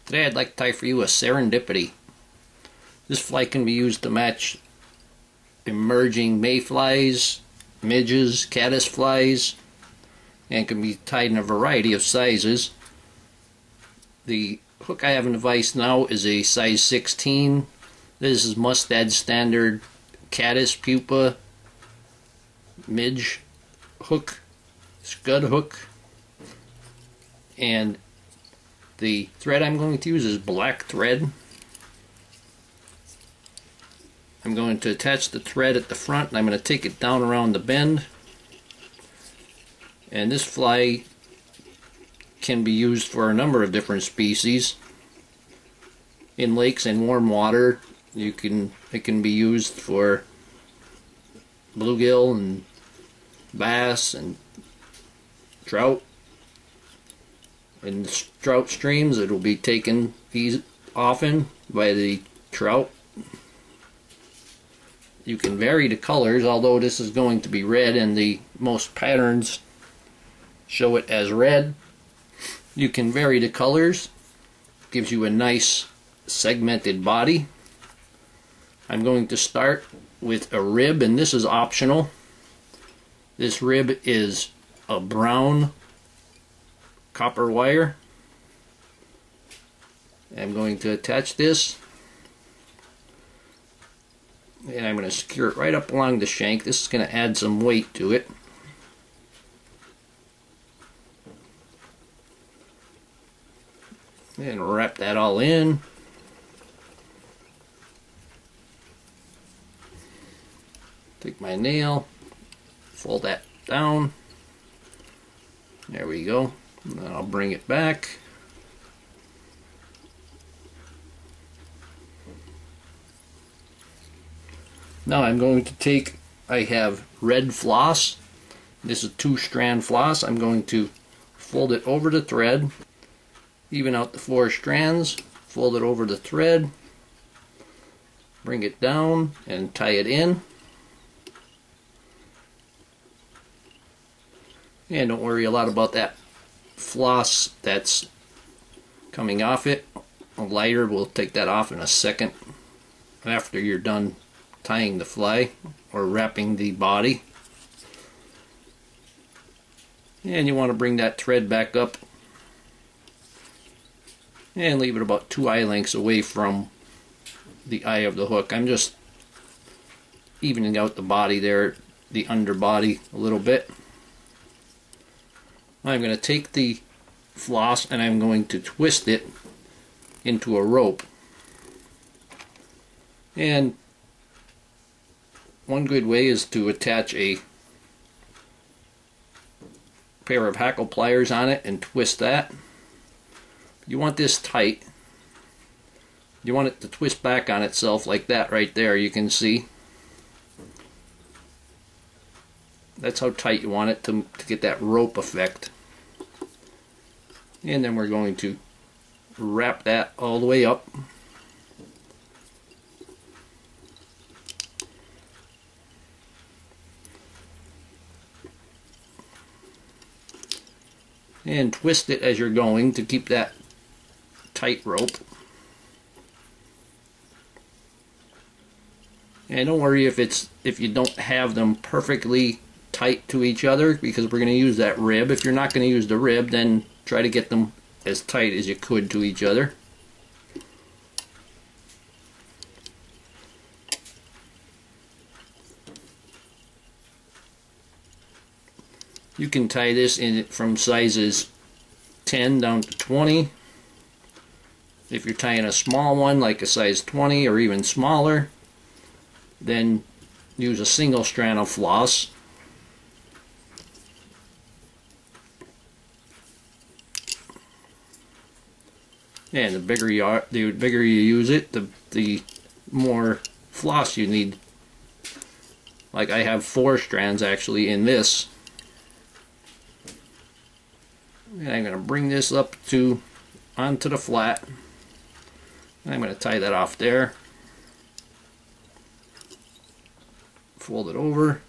Today I'd like to tie for you a Serendipity. This fly can be used to match emerging mayflies, midges, caddisflies, and can be tied in a variety of sizes. The hook I have in the vise now is a size 16. This is Mustad standard caddis pupa midge hook, scud hook, and the thread I'm going to use is black thread. I'm going to attach the thread at the front and I'm going to take it down around the bend. And this fly can be used for a number of different species. In lakes and warm water, it can be used for bluegill and bass and trout. In trout streams, it will be taken often by the trout. You can vary the colors, although this is going to be red and the most patterns show it as red. You can vary the colors. Gives you a nice segmented body. I'm going to start with a rib, and this is optional. This rib is a brown copper wire. I'm going to attach this, and I'm going to secure it right up along the shank. This is going to add some weight to it. And wrap that all in. Take my nail, fold that down. There we go. And then I'll bring it back. Now I'm going to take, I have red floss. This is 2-strand floss. I'm going to fold it over the thread, even out the 4 strands, fold it over the thread, bring it down and tie it in. And don't worry a lot about that floss that's coming off it. A lighter will take that off in a second after you're done tying the fly or wrapping the body. And you want to bring that thread back up and leave it about 2 eye lengths away from the eye of the hook. I'm just evening out the body there, the underbody a little bit. I'm going to take the floss and I'm going to twist it into a rope. And one good way is to attach a pair of hackle pliers on it and twist that. You want this tight. You want it to twist back on itself like that right there, you can see. That's how tight you want it to get that rope effect. And then we're going to wrap that all the way up. And twist it as you're going to keep that tight rope. And don't worry if you don't have them perfectly tight to each other, because we're going to use that rib. If you're not going to use the rib, then try to get them as tight as you could to each other. You can tie this in from sizes 10 down to 20. If you're tying a small one like a size 20 or even smaller, then use a single strand of floss. And the bigger you use it, the more floss you need. Like I have 4 strands actually in this. And I'm going to bring this up onto the flat. I'm going to tie that off there. Fold it over.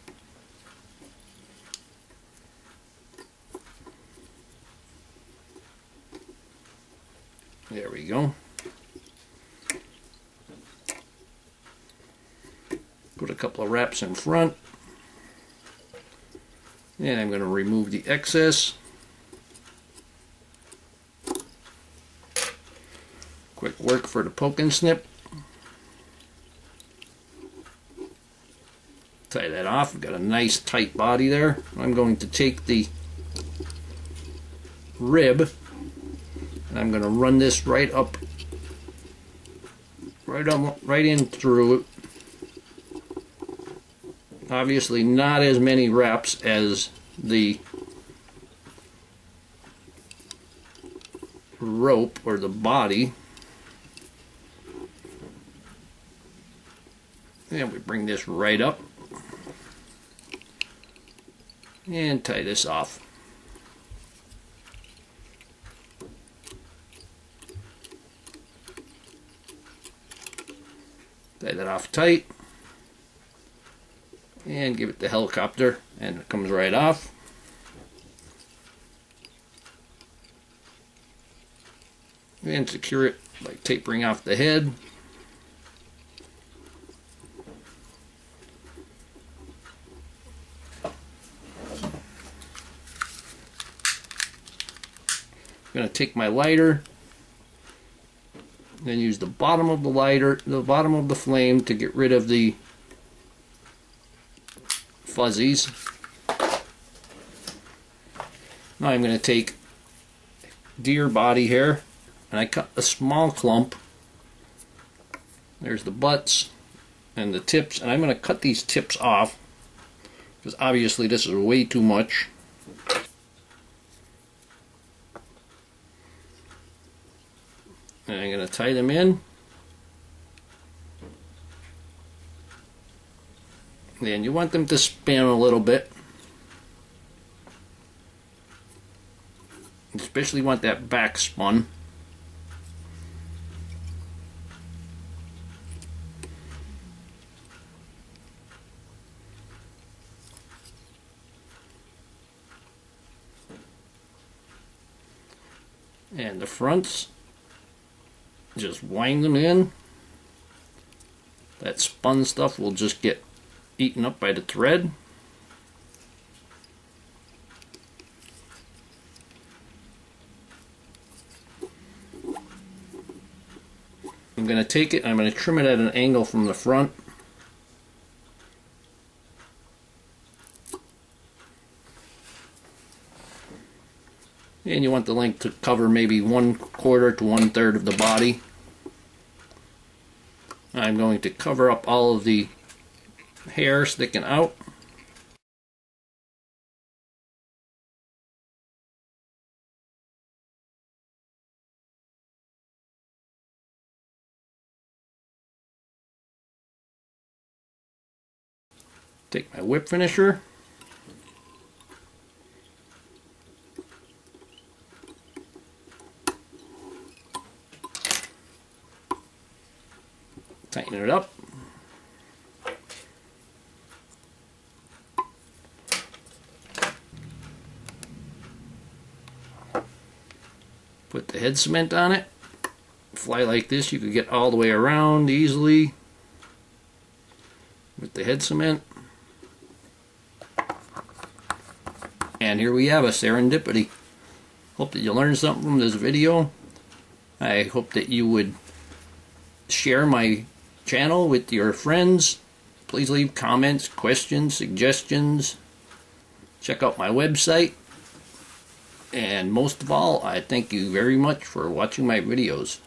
There we go. Put a couple of wraps in front. And I'm going to remove the excess. Quick work for the poke and snip. Tie that off. We've got a nice tight body there. I'm going to take the rib and I'm going to run this right in through it. Obviously not as many wraps as the rope or the body. And we bring this right up and tie this off. Tie that off tight and give it the helicopter, and it comes right off. And secure it by tapering off the head. I'm going to take my lighter, then use the bottom of the lighter, the bottom of the flame to get rid of the fuzzies. Now I'm going to take deer body hair and I cut a small clump. There's the butts and the tips, and I'm going to cut these tips off because obviously this is way too much. And I'm going to tie them in. Then you want them to spin a little bit. You especially want that back spun. And the fronts, just wind them in. That spun stuff will just get eaten up by the thread. I'm going to take it and I'm going to trim it at an angle from the front. And you want the length to cover maybe 1/4 to 1/3 of the body. I'm going to cover up all of the hair sticking out. Take my whip finisher. Tighten it up. Put the head cement on it. Fly like this, you could get all the way around easily with the head cement. And here we have a Serendipity. Hope that you learned something from this video. I hope that you would share my channel with your friends. Please leave comments, questions, suggestions. Check out my website. And most of all, I thank you very much for watching my videos.